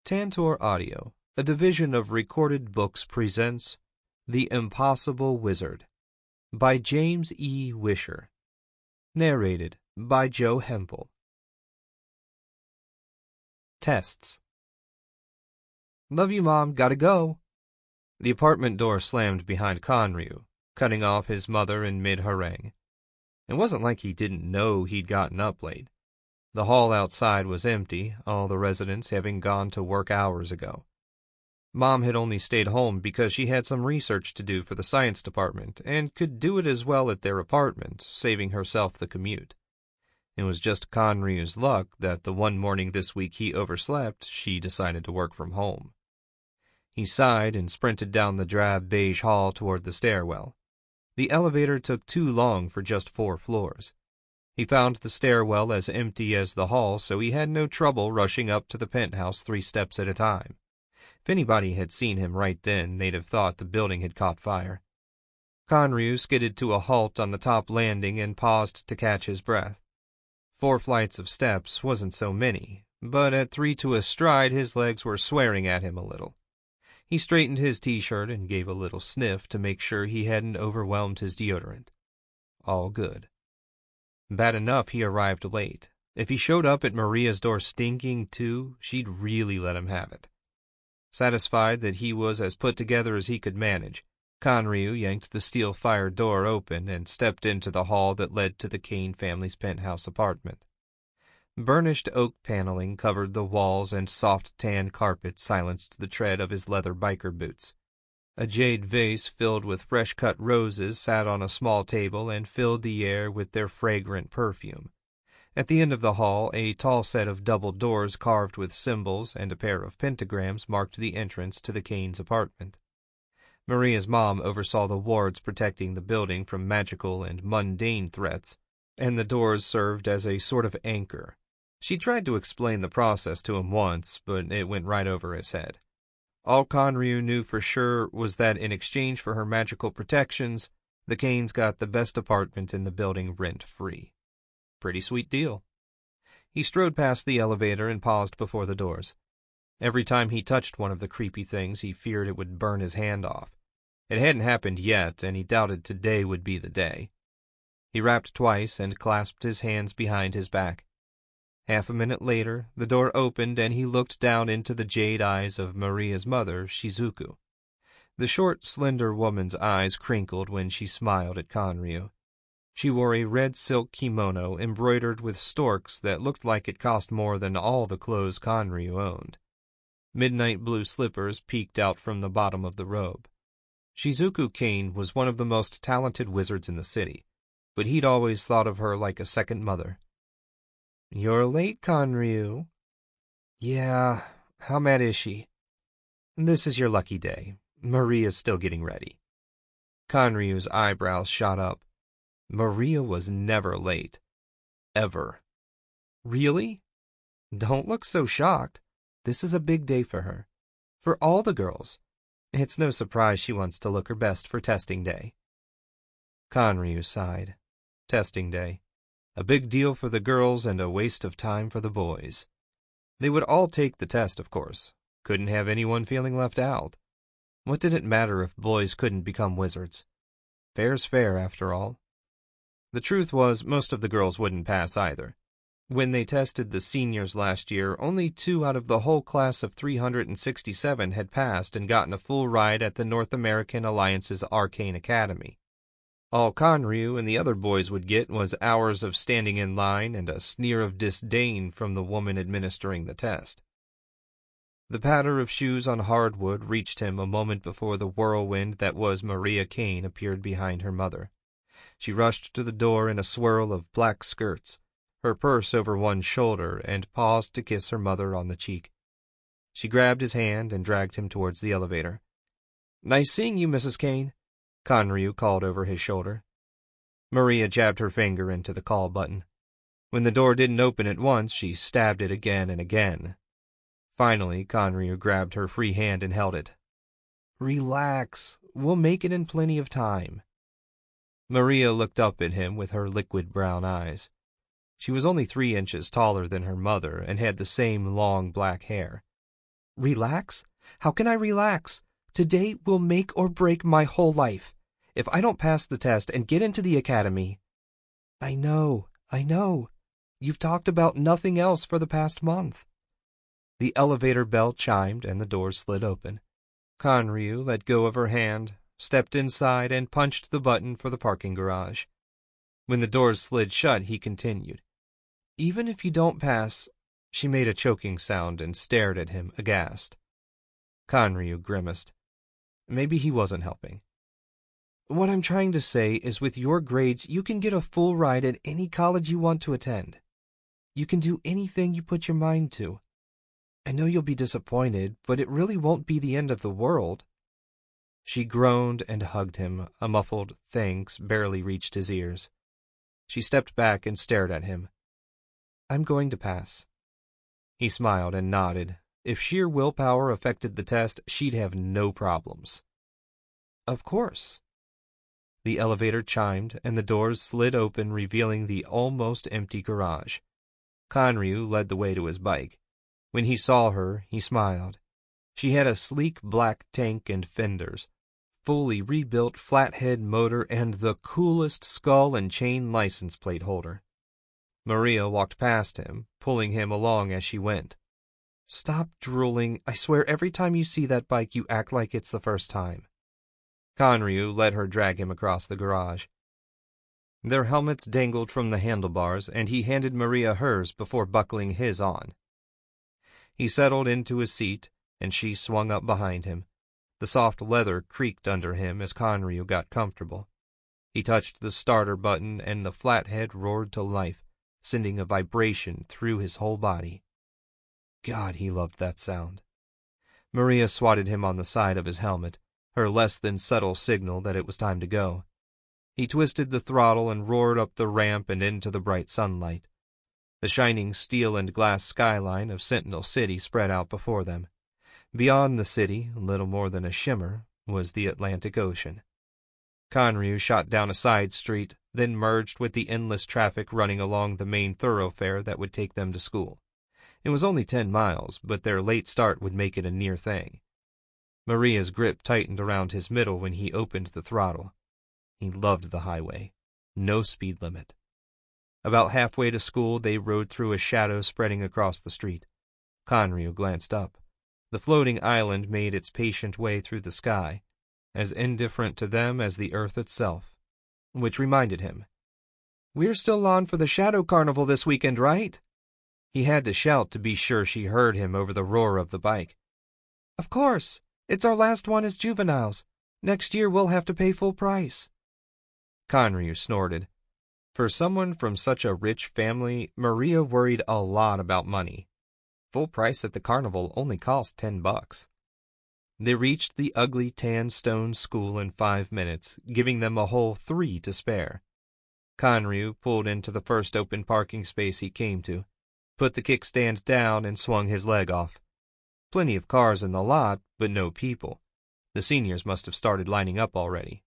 Tantor Audio, a division of Recorded Books, presents The Impossible Wizard by James E. Wisher. Narrated by Joe Hempel. Tests. Love you, Mom. Gotta go. The apartment door slammed behind Conryu, cutting off his mother in mid-harangue. It wasn't like he didn't know he'd gotten up late. The hall outside was empty, all the residents having gone to work hours ago. Mom had only stayed home because she had some research to do for the science department and could do it as well at their apartment, saving herself the commute. It was just Conryu's luck that the one morning this week he overslept, she decided to work from home. He sighed and sprinted down the drab beige hall toward the stairwell. The elevator took too long for just 4 floors. He found the stairwell as empty as the hall, so he had no trouble rushing up to the penthouse 3 steps at a time. If anybody had seen him right then, they'd have thought the building had caught fire. Conryu skidded to a halt on the top landing and paused to catch his breath. 4 flights of steps wasn't so many, but at 3 to a stride his legs were swearing at him a little. He straightened his t-shirt and gave a little sniff to make sure he hadn't overwhelmed his deodorant. All good. Bad enough he arrived late. If he showed up at Maria's door stinking too, she'd really let him have it. Satisfied that he was as put together as he could manage, Conryu yanked the steel fire door open and stepped into the hall that led to the Kane family's penthouse apartment. Burnished oak paneling covered the walls and soft tan carpet silenced the tread of his leather biker boots. A jade vase filled with fresh-cut roses sat on a small table and filled the air with their fragrant perfume. At the end of the hall, a tall set of double doors carved with symbols and a pair of pentagrams marked the entrance to the Kane's apartment. Maria's mom oversaw the wards protecting the building from magical and mundane threats, and the doors served as a sort of anchor. She tried to explain the process to him once, but it went right over his head. All Conryu knew for sure was that in exchange for her magical protections, the Kanes got the best apartment in the building rent-free. Pretty sweet deal. He strode past the elevator and paused before the doors. Every time he touched one of the creepy things, he feared it would burn his hand off. It hadn't happened yet, and he doubted today would be the day. He rapped twice and clasped his hands behind his back. Half a minute later, the door opened and he looked down into the jade eyes of Maria's mother, Shizuku. The short, slender woman's eyes crinkled when she smiled at Conryu. She wore a red silk kimono embroidered with storks that looked like it cost more than all the clothes Conryu owned. Midnight blue slippers peeked out from the bottom of the robe. Shizuku Kane was one of the most talented wizards in the city, but he'd always thought of her like a second mother. "You're late, Conryu." "Yeah, how mad is she?" "This is your lucky day. Maria's still getting ready." Conryu's eyebrows shot up. Maria was never late. Ever. "Really? Don't look so shocked. This is a big day for her. For all the girls. It's no surprise she wants to look her best for testing day." Conryu sighed. Testing day. A big deal for the girls and a waste of time for the boys. They would all take the test, of course. Couldn't have anyone feeling left out. What did it matter if boys couldn't become wizards? Fair's fair, after all. The truth was, most of the girls wouldn't pass either. When they tested the seniors last year, only 2 out of the whole class of 367 had passed and gotten a full ride at the North American Alliance's Arcane Academy. All Conryu and the other boys would get was hours of standing in line and a sneer of disdain from the woman administering the test. The patter of shoes on hardwood reached him a moment before the whirlwind that was Maria Kane appeared behind her mother. She rushed to the door in a swirl of black skirts, her purse over one shoulder, and paused to kiss her mother on the cheek. She grabbed his hand and dragged him towards the elevator. "Nice seeing you, Mrs. Kane," Conryu called over his shoulder. Maria jabbed her finger into the call button. When the door didn't open at once, she stabbed it again and again. Finally, Conryu grabbed her free hand and held it. "Relax. We'll make it in plenty of time." Maria looked up at him with her liquid brown eyes. She was only 3 inches taller than her mother and had the same long black hair. Relax? How can I relax? Today will make or break my whole life. If I don't pass the test and get into the academy... I know. You've talked about nothing else for the past month. The elevator bell chimed and the doors slid open. Conryu let go of her hand, stepped inside, and punched the button for the parking garage. When the doors slid shut, he continued. Even if you don't pass... She made a choking sound and stared at him, aghast. Conryu grimaced. Maybe he wasn't helping. What I'm trying to say is with your grades, you can get a full ride at any college you want to attend. You can do anything you put your mind to. I know you'll be disappointed, but it really won't be the end of the world. She groaned and hugged him. A muffled thanks barely reached his ears. She stepped back and stared at him. I'm going to pass. He smiled and nodded. If sheer willpower affected the test, she'd have no problems. Of course. The elevator chimed, and the doors slid open, revealing the almost empty garage. Conryu led the way to his bike. When he saw her, he smiled. She had a sleek black tank and fenders, fully rebuilt flathead motor, and the coolest skull and chain license plate holder. Maria walked past him, pulling him along as she went. Stop drooling. I swear every time you see that bike you act like it's the first time. Conryu let her drag him across the garage. Their helmets dangled from the handlebars, and he handed Maria hers before buckling his on. He settled into his seat, and she swung up behind him. The soft leather creaked under him as Conryu got comfortable. He touched the starter button, and the flathead roared to life, sending a vibration through his whole body. God, he loved that sound. Maria swatted him on the side of his helmet, her less than subtle signal that it was time to go. He twisted the throttle and roared up the ramp and into the bright sunlight. The shining steel and glass skyline of Sentinel City spread out before them. Beyond the city, little more than a shimmer, was the Atlantic Ocean. Conryu shot down a side street, then merged with the endless traffic running along the main thoroughfare that would take them to school. It was only 10 miles, but their late start would make it a near thing. Maria's grip tightened around his middle when he opened the throttle. He loved the highway. No speed limit. About halfway to school, they rode through a shadow spreading across the street. Conryu glanced up. The floating island made its patient way through the sky, as indifferent to them as the earth itself, which reminded him. We're still on for the Shadow Carnival this weekend, right? He had to shout to be sure she heard him over the roar of the bike. Of course. It's our last one as juveniles. Next year we'll have to pay full price. Conryu snorted. For someone from such a rich family, Maria worried a lot about money. Full price at the carnival only cost $10. They reached the ugly tan stone school in 5 minutes, giving them a whole 3 to spare. Conryu pulled into the first open parking space he came to, put the kickstand down, and swung his leg off. Plenty of cars in the lot, but no people. The seniors must have started lining up already.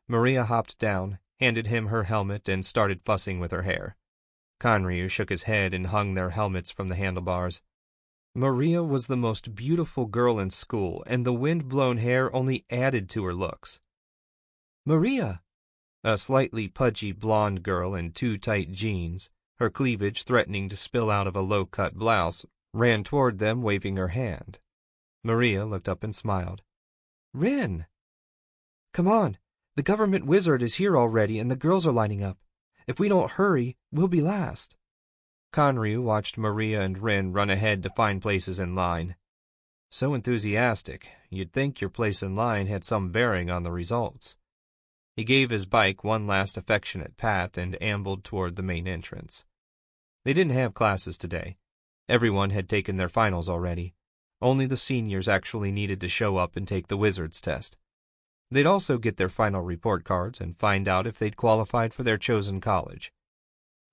Maria hopped down, handed him her helmet, and started fussing with her hair. Conryu shook his head and hung their helmets from the handlebars. Maria was the most beautiful girl in school, and the wind-blown hair only added to her looks. Maria! A slightly pudgy blonde girl in too tight jeans, her cleavage threatening to spill out of a low-cut blouse, ran toward them waving her hand. Maria looked up and smiled. Rin! Come on, the government wizard is here already and the girls are lining up. If we don't hurry, we'll be last. Conryu watched Maria and Rin run ahead to find places in line. So enthusiastic, you'd think your place in line had some bearing on the results. He gave his bike one last affectionate pat and ambled toward the main entrance. They didn't have classes today. Everyone had taken their finals already. Only the seniors actually needed to show up and take the wizard's test. They'd also get their final report cards and find out if they'd qualified for their chosen college.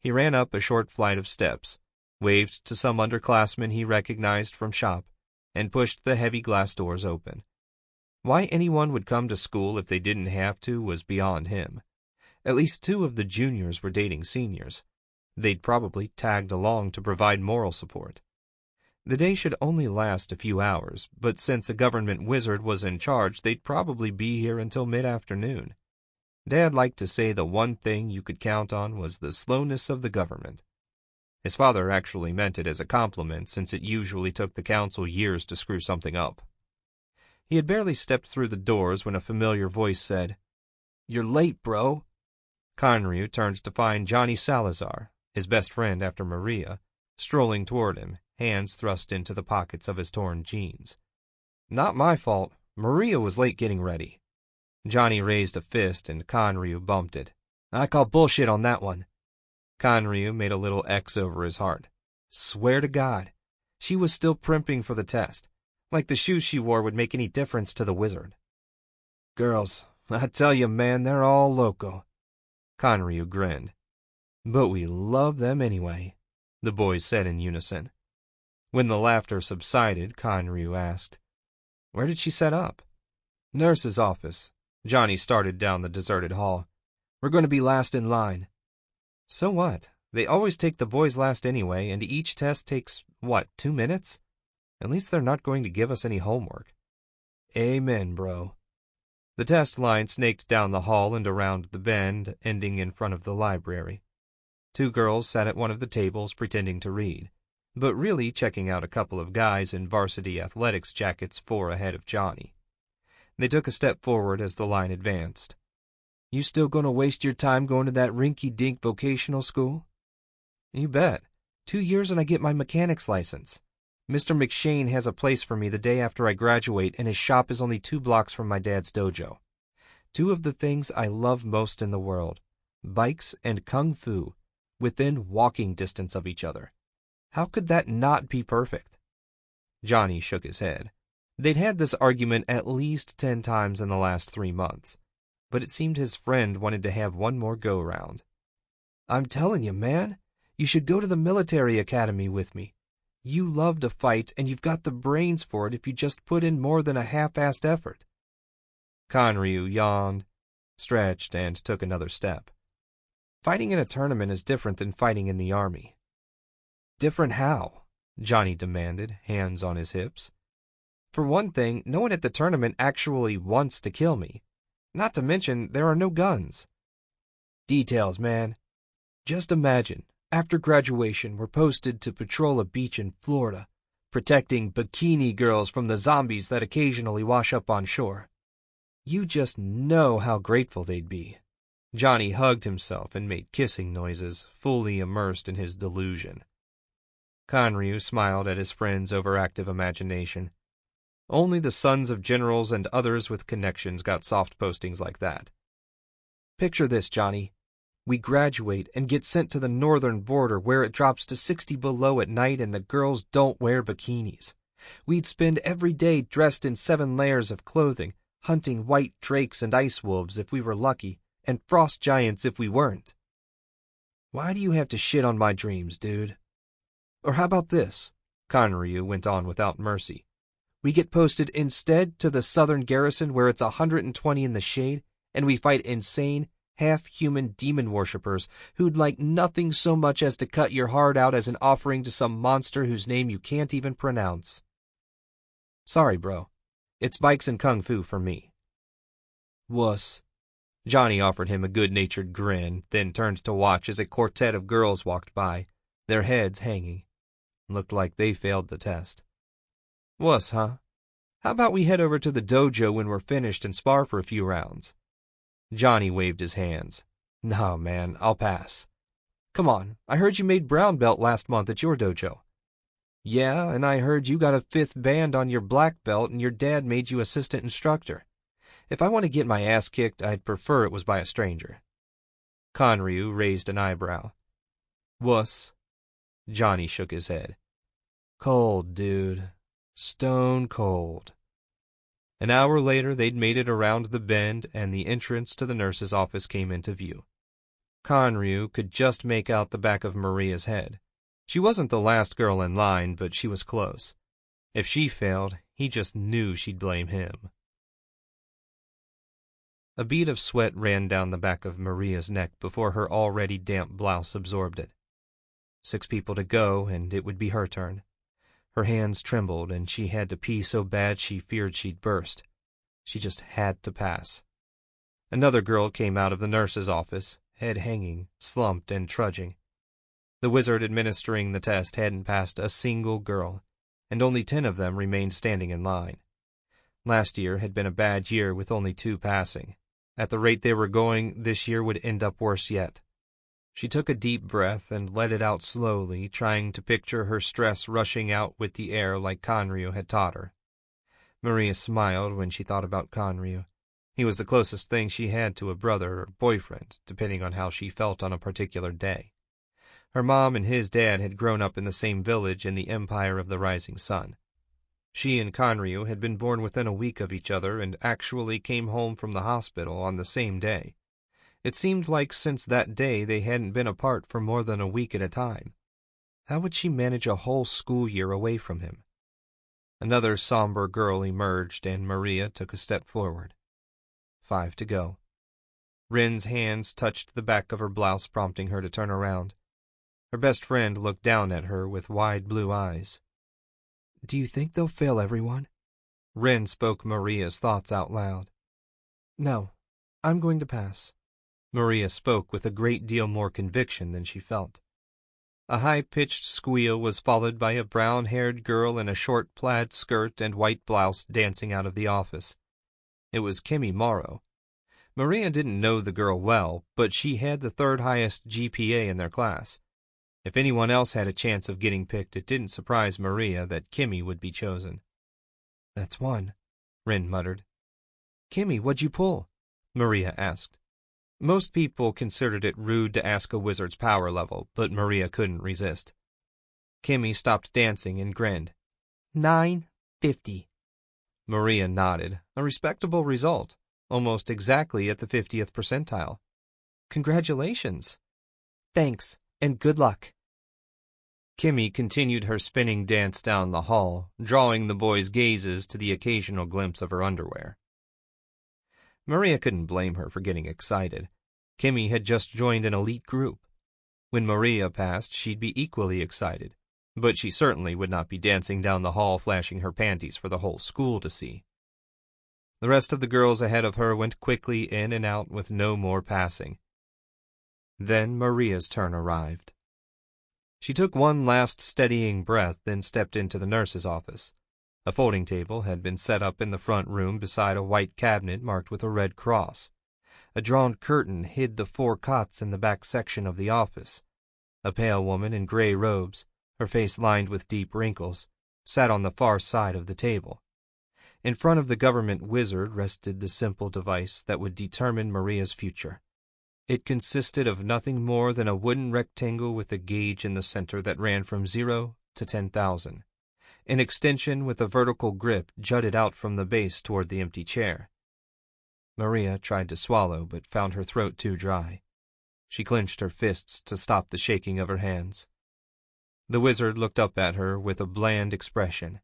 He ran up a short flight of steps, waved to some underclassmen he recognized from shop, and pushed the heavy glass doors open. Why anyone would come to school if they didn't have to was beyond him. At least 2 of the juniors were dating seniors. They'd probably tagged along to provide moral support. The day should only last a few hours, but since a government wizard was in charge, they'd probably be here until mid-afternoon. Dad liked to say the one thing you could count on was the slowness of the government. His father actually meant it as a compliment, since it usually took the council years to screw something up. He had barely stepped through the doors when a familiar voice said, "You're late, bro." Conryu turned to find Johnny Salazar, his best friend after Maria, strolling toward him, hands thrust into the pockets of his torn jeans. "Not my fault. Maria was late getting ready." Johnny raised a fist and Conryu bumped it. "I call bullshit on that one." Conryu made a little X over his heart. "Swear to God, she was still primping for the test, like the shoes she wore would make any difference to the wizard." "Girls, I tell you, man, they're all loco." Conryu grinned. "But we love them anyway," the boys said in unison. When the laughter subsided, Conryu asked, "Where did she set up?" "Nurse's office." Johnny started down the deserted hall. "We're going to be last in line." "So what? They always take the boys last anyway, and each test takes, 2 minutes? At least they're not going to give us any homework." "Amen, bro." The test line snaked down the hall and around the bend, ending in front of the library. 2 girls sat at one of the tables pretending to read, but really checking out a couple of guys in varsity athletics jackets 4 ahead of Johnny. They took a step forward as the line advanced. "You still gonna waste your time going to that rinky-dink vocational school?" "You bet. 2 years and I get my mechanic's license. Mr. McShane has a place for me the day after I graduate, and his shop is only 2 blocks from my dad's dojo. 2 of the things I love most in the world, bikes and kung fu, within walking distance of each other. How could that not be perfect?" Johnny shook his head. They'd had this argument at least 10 times in the last 3 months, but it seemed his friend wanted to have one more go-round. "I'm telling you, man, you should go to the military academy with me. You love to fight, and you've got the brains for it if you just put in more than a half-assed effort." Conryu yawned, stretched, and took another step. "Fighting in a tournament is different than fighting in the army." "Different how?" Johnny demanded, hands on his hips. "For one thing, no one at the tournament actually wants to kill me. Not to mention, there are no guns." "Details, man. Just imagine, after graduation, we're posted to patrol a beach in Florida, protecting bikini girls from the zombies that occasionally wash up on shore. You just know how grateful they'd be." Johnny hugged himself and made kissing noises, fully immersed in his delusion. Conryu smiled at his friend's overactive imagination. Only the sons of generals and others with connections got soft postings like that. "Picture this, Johnny. We graduate and get sent to the northern border where it drops to 60 below at night and the girls don't wear bikinis. We'd spend every day dressed in 7 layers of clothing, hunting white drakes and ice wolves if we were lucky, and frost giants if we weren't. Why do you have to shit on my dreams, dude? Or how about this?" Conryu went on without mercy. "We get posted instead to the southern garrison where it's 120 in the shade, and we fight insane, half-human demon worshippers who'd like nothing so much as to cut your heart out as an offering to some monster whose name you can't even pronounce. Sorry, bro. It's bikes and kung fu for me." "Wuss." Johnny offered him a good-natured grin, then turned to watch as a quartet of girls walked by, their heads hanging. Looked like they failed the test. "Wuss, huh? How about we head over to the dojo when we're finished and spar for a few rounds?" Johnny waved his hands. "No, man, I'll pass." "Come on, I heard you made brown belt last month at your dojo." "Yeah, and I heard you got a 5th band on your black belt and your dad made you assistant instructor. If I want to get my ass kicked, I'd prefer it was by a stranger." Conryu raised an eyebrow. "Wuss?" Johnny shook his head. "Cold, dude. Stone cold." An hour later, they'd made it around the bend, and the entrance to the nurse's office came into view. Conryu could just make out the back of Maria's head. She wasn't the last girl in line, but she was close. If she failed, he just knew she'd blame him. A bead of sweat ran down the back of Maria's neck before her already damp blouse absorbed it. 6 people to go, and it would be her turn. Her hands trembled, and she had to pee so bad she feared she'd burst. She just had to pass. Another girl came out of the nurse's office, head hanging, slumped and trudging. The wizard administering the test hadn't passed a single girl, and only 10 of them remained standing in line. Last year had been a bad year with only 2 passing. At the rate they were going, this year would end up worse yet. She took a deep breath and let it out slowly, trying to picture her stress rushing out with the air like Conryu had taught her. Maria smiled when she thought about Conryu. He was the closest thing she had to a brother or boyfriend, depending on how she felt on a particular day. Her mom and his dad had grown up in the same village in the Empire of the Rising Sun. She and Conryu had been born within a week of each other and actually came home from the hospital on the same day. It seemed like since that day they hadn't been apart for more than a week at a time. How would she manage a whole school year away from him? Another somber girl emerged, and Maria took a step forward. 5 to go. Rin's hands touched the back of her blouse, prompting her to turn around. Her best friend looked down at her with wide blue eyes. "Do you think they'll fail everyone?" Rin spoke Maria's thoughts out loud. "No, I'm going to pass." Maria spoke with a great deal more conviction than she felt. A high-pitched squeal was followed by a brown-haired girl in a short plaid skirt and white blouse dancing out of the office. It was Kimmy Morrow. Maria didn't know the girl well, but she had the 3rd highest GPA in their class. If anyone else had a chance of getting picked, it didn't surprise Maria that Kimmy would be chosen. "That's one," Rin muttered. "Kimmy, what'd you pull?" Maria asked. Most people considered it rude to ask a wizard's power level, but Maria couldn't resist. Kimmy stopped dancing and grinned. 950. Maria nodded, a respectable result, almost exactly at the 50th percentile. "Congratulations." "Thanks, and good luck." Kimmy continued her spinning dance down the hall, drawing the boys' gazes to the occasional glimpse of her underwear. Maria couldn't blame her for getting excited. Kimmy had just joined an elite group. When Maria passed, she'd be equally excited, but she certainly would not be dancing down the hall flashing her panties for the whole school to see. The rest of the girls ahead of her went quickly in and out with no more passing. Then Maria's turn arrived. She took one last steadying breath, then stepped into the nurse's office. A folding table had been set up in the front room beside a white cabinet marked with a red cross. A drawn curtain hid the 4 cots in the back section of the office. A pale woman in gray robes, her face lined with deep wrinkles, sat on the far side of the table. In front of the government wizard rested the simple device that would determine Maria's future. It consisted of nothing more than a wooden rectangle with a gauge in the center that ran from 0 to 10,000. An extension with a vertical grip jutted out from the base toward the empty chair. Maria tried to swallow, but found her throat too dry. She clenched her fists to stop the shaking of her hands. The wizard looked up at her with a bland expression.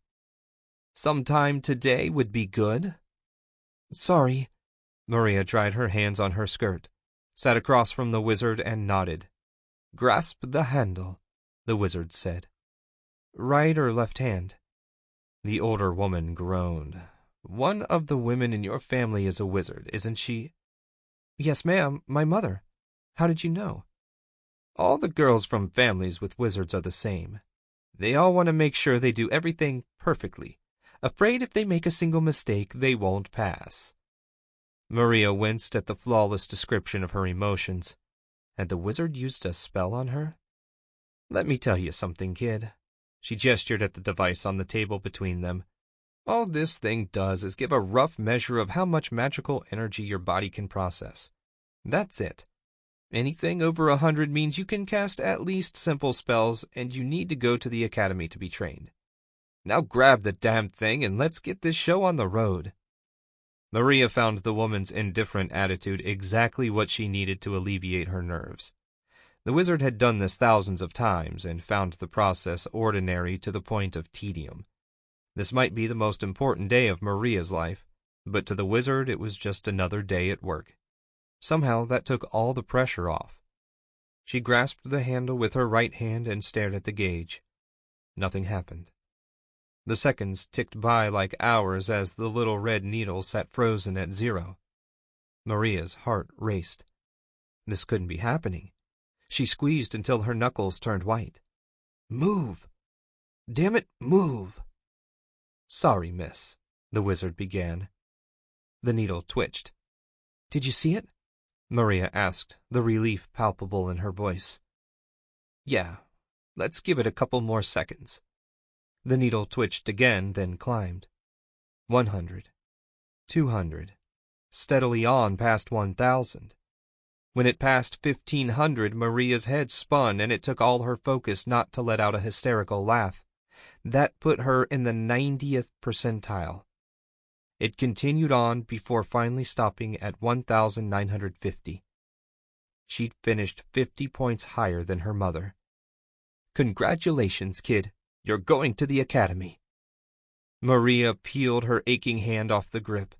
"Sometime today would be good." "Sorry." Maria dried her hands on her skirt, sat across from the wizard and nodded. "Grasp the handle," the wizard said. "Right or left hand?" The older woman groaned. "One of the women in your family is a wizard, isn't she?" "Yes, ma'am, my mother. How did you know?" "All the girls from families with wizards are the same. They all want to make sure they do everything perfectly, afraid if they make a single mistake, they won't pass." Maria winced at the flawless description of her emotions. Had the wizard used a spell on her? "Let me tell you something, kid." She gestured at the device on the table between them. "All this thing does is give a rough measure of how much magical energy your body can process. That's it. Anything over 100 means you can cast at least simple spells, and you need to go to the academy to be trained. Now grab the damn thing and let's get this show on the road." Maria found the woman's indifferent attitude exactly what she needed to alleviate her nerves. The wizard had done this thousands of times and found the process ordinary to the point of tedium. This might be the most important day of Maria's life, but to the wizard it was just another day at work. Somehow that took all the pressure off. She grasped the handle with her right hand and stared at the gauge. Nothing happened. The seconds ticked by like hours as the little red needle sat frozen at 0. Maria's heart raced. This couldn't be happening. She squeezed until her knuckles turned white. Move! Damn it, move! Sorry, miss, the wizard began. The needle twitched. Did you see it? Maria asked, the relief palpable in her voice. Yeah, let's give it a couple more seconds. The needle twitched again, then climbed. 100, 200, steadily on past 1,000. When it passed 1,500, Maria's head spun, and it took all her focus not to let out a hysterical laugh. That put her in the 90th percentile. It continued on before finally stopping at 1,950. She'd finished 50 points higher than her mother. Congratulations, kid. You're going to the academy. Maria peeled her aching hand off the grip.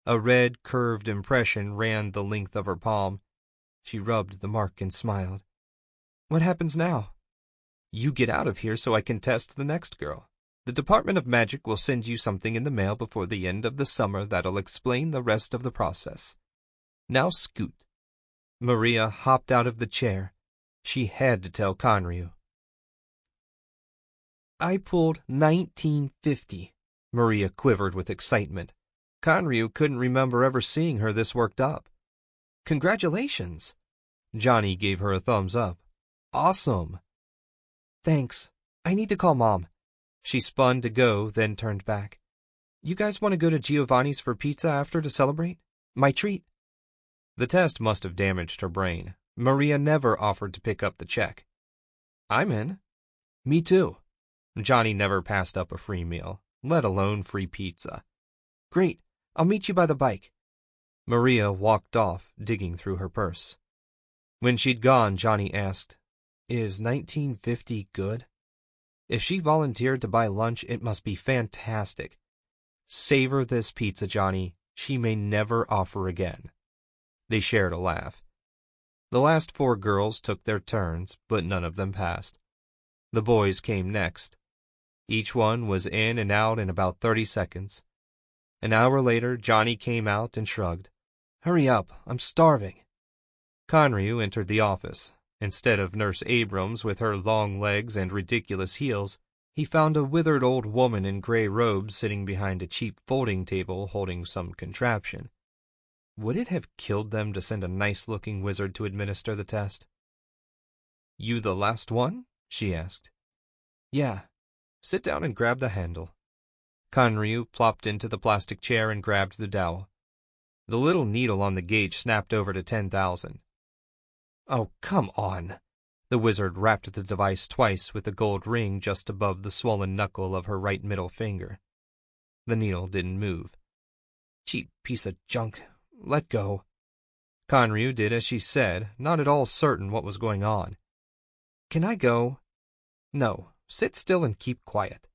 A red, curved impression ran the length of her palm. She rubbed the mark and smiled. What happens now? You get out of here so I can test the next girl. The Department of Magic will send you something in the mail before the end of the summer that'll explain the rest of the process. Now scoot. Maria hopped out of the chair. She had to tell Conryu. I pulled 1950. Maria quivered with excitement. Conryu couldn't remember ever seeing her this worked up. Congratulations. Johnny gave her a thumbs up. Awesome. Thanks. I need to call Mom. She spun to go, then turned back. You guys want to go to Giovanni's for pizza after to celebrate? My treat. The test must have damaged her brain. Maria never offered to pick up the check. I'm in. Me too. Johnny never passed up a free meal, let alone free pizza. Great. I'll meet you by the bike. Maria walked off, digging through her purse. When she'd gone, Johnny asked, Is 1950 good? If she volunteered to buy lunch, it must be fantastic. Savor this pizza, Johnny. She may never offer again. They shared a laugh. The last 4 girls took their turns, but none of them passed. The boys came next. Each one was in and out in about 30 seconds. An hour later, Johnny came out and shrugged. Hurry up, I'm starving. Conryu entered the office. Instead of Nurse Abrams with her long legs and ridiculous heels, he found a withered old woman in gray robes sitting behind a cheap folding table holding some contraption. Would it have killed them to send a nice-looking wizard to administer the test? You the last one? She asked. Yeah. Sit down and grab the handle. Conryu plopped into the plastic chair and grabbed the dowel. The little needle on the gauge snapped over to 10,000. Oh, come on. The wizard rapped the device twice with a gold ring just above the swollen knuckle of her right middle finger. The needle didn't move. Cheap piece of junk. Let go. Conryu did as she said, not at all certain what was going on. Can I go? No. Sit still and keep quiet.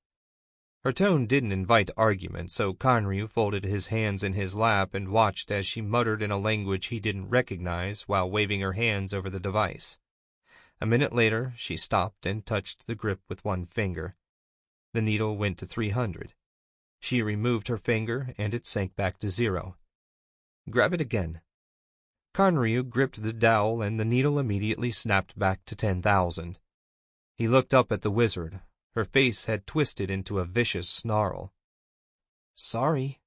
Her tone didn't invite argument, so Conryu folded his hands in his lap and watched as she muttered in a language he didn't recognize while waving her hands over the device. A minute later, she stopped and touched the grip with one finger. The needle went to 300. She removed her finger, and it sank back to 0. Grab it again. Conryu gripped the dowel, and the needle immediately snapped back to 10,000. He looked up at the wizard. Her face had twisted into a vicious snarl. Sorry.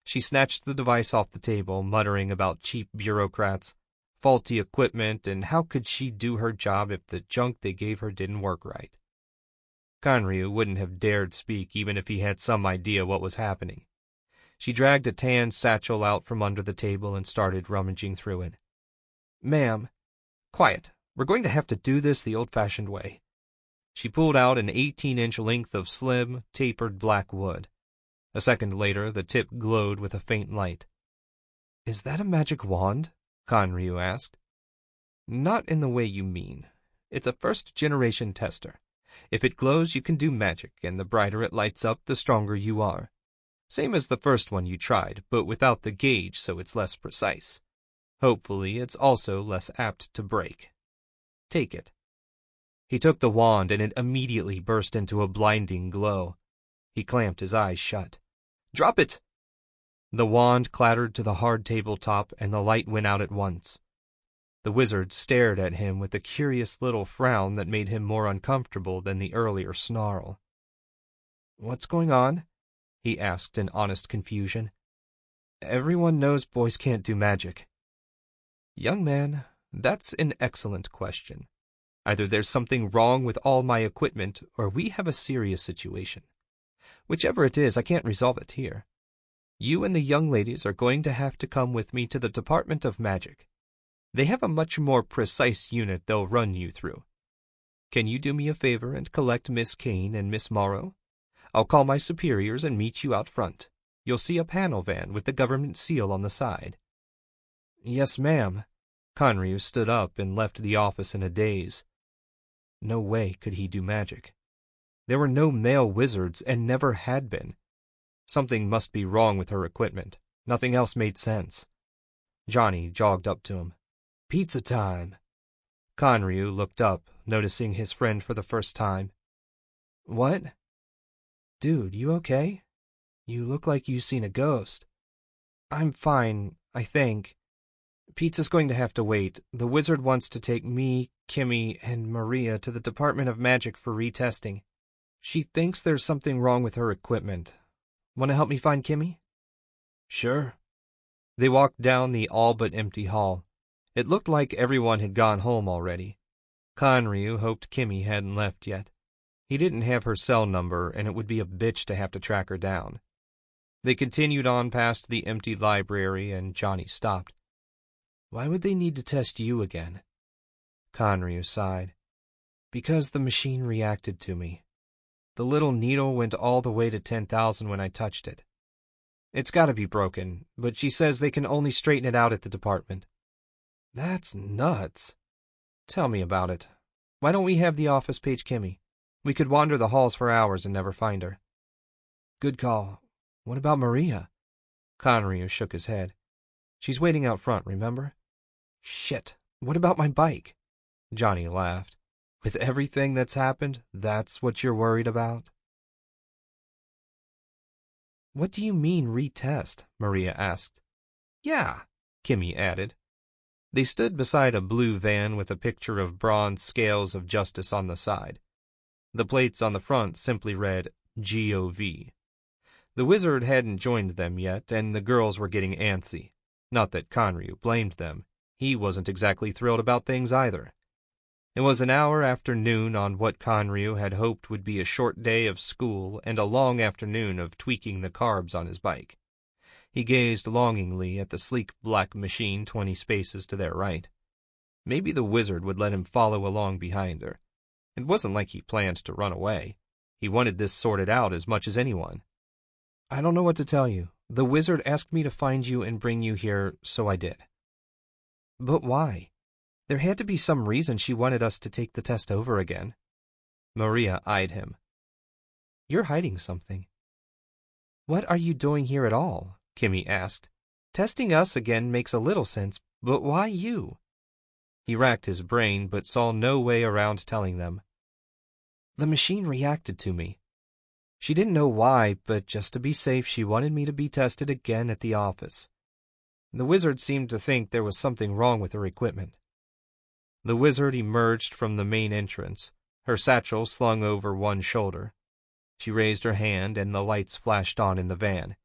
She snatched the device off the table, muttering about cheap bureaucrats, faulty equipment, and how could she do her job if the junk they gave her didn't work right. Conryu wouldn't have dared speak even if he had some idea what was happening. She dragged a tan satchel out from under the table and started rummaging through it. Ma'am, quiet. We're going to have to do this the old-fashioned way. She pulled out an 18-inch length of slim, tapered black wood. A second later, the tip glowed with a faint light. Is that a magic wand? Conryu asked. Not in the way you mean. It's a first-generation tester. If it glows, you can do magic, and the brighter it lights up, the stronger you are. Same as the first one you tried, but without the gauge, so it's less precise. Hopefully, it's also less apt to break. Take it. He took the wand, and it immediately burst into a blinding glow. He clamped his eyes shut. "Drop it!" The wand clattered to the hard tabletop and the light went out at once. The wizard stared at him with a curious little frown that made him more uncomfortable than the earlier snarl. "What's going on?" he asked in honest confusion. "Everyone knows boys can't do magic." "Young man, that's an excellent question. Either there's something wrong with all my equipment, or we have a serious situation. Whichever it is, I can't resolve it here. You and the young ladies are going to have to come with me to the Department of Magic. They have a much more precise unit they'll run you through. Can you do me a favor and collect Miss Kane and Miss Morrow? I'll call my superiors and meet you out front. You'll see a panel van with the government seal on the side." "Yes, ma'am." Conryu stood up and left the office in a daze. No way could he do magic. There were no male wizards and never had been. Something must be wrong with her equipment. Nothing else made sense. Johnny jogged up to him. "Pizza time." Conryu looked up, noticing his friend for the first time. "What? Dude, you okay? You look like you've seen a ghost." "I'm fine, I think. Pizza's going to have to wait. The wizard wants to take me, Kimmy, and Maria to the Department of Magic for retesting. She thinks there's something wrong with her equipment. Want to help me find Kimmy?" "Sure." They walked down the all-but-empty hall. It looked like everyone had gone home already. Conryu hoped Kimmy hadn't left yet. He didn't have her cell number, and it would be a bitch to have to track her down. They continued on past the empty library, and Johnny stopped. "Why would they need to test you again?" Conryu sighed. "Because the machine reacted to me. The little needle went all the way to 10,000 when I touched it. It's got to be broken, but she says they can only straighten it out at the department." "That's nuts. Tell me about it. Why don't we have the office page Kimmy? We could wander the halls for hours and never find her." "Good call. What about Maria?" Conryu shook his head. "She's waiting out front, remember?" "Shit. What about my bike?" Johnny laughed. "With everything that's happened, that's what you're worried about?" "What do you mean, retest?" Maria asked. "Yeah," Kimmy added. They stood beside a blue van with a picture of bronze scales of justice on the side. The plates on the front simply read, GOV. The wizard hadn't joined them yet, and the girls were getting antsy. Not that Conryu blamed them. He wasn't exactly thrilled about things either. It was an hour after noon on what Conryu had hoped would be a short day of school and a long afternoon of tweaking the carbs on his bike. He gazed longingly at the sleek black machine 20 spaces to their right. Maybe the wizard would let him follow along behind her. It wasn't like he planned to run away. He wanted this sorted out as much as anyone. "I don't know what to tell you. The wizard asked me to find you and bring you here, so I did." "But why? There had to be some reason she wanted us to take the test over again." Maria eyed him. "You're hiding something." "What are you doing here at all?" Kimmy asked. "Testing us again makes a little sense, but why you?" He racked his brain, but saw no way around telling them. "The machine reacted to me. She didn't know why, but just to be safe, she wanted me to be tested again at the office. The wizard seemed to think there was something wrong with her equipment." The wizard emerged from the main entrance, her satchel slung over one shoulder. She raised her hand and the lights flashed on in the van.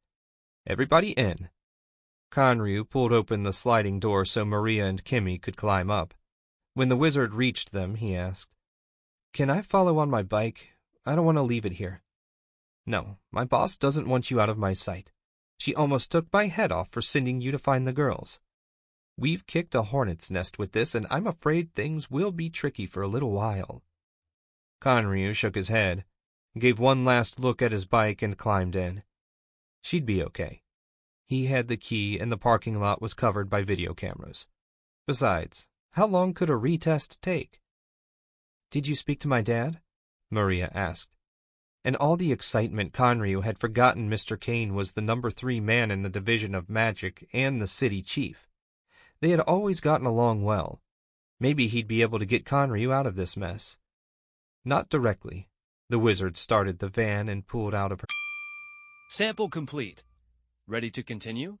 "Everybody in." Conryu pulled open the sliding door so Maria and Kimmy could climb up. When the wizard reached them, he asked, "Can I follow on my bike? I don't want to leave it here." "No, my boss doesn't want you out of my sight. She almost took my head off for sending you to find the girls. We've kicked a hornet's nest with this, and I'm afraid things will be tricky for a little while." Conryu shook his head, gave one last look at his bike, and climbed in. She'd be okay. He had the key, and the parking lot was covered by video cameras. Besides, how long could a retest take? "Did you speak to my dad?" Maria asked. In all the excitement, Conryu had forgotten Mr. Kane was the number 3 man in the Division of Magic and the city chief. They had always gotten along well. Maybe he'd be able to get Conryu out of this mess. Not directly. The wizard started the van and pulled out of her Sample complete. Ready to continue?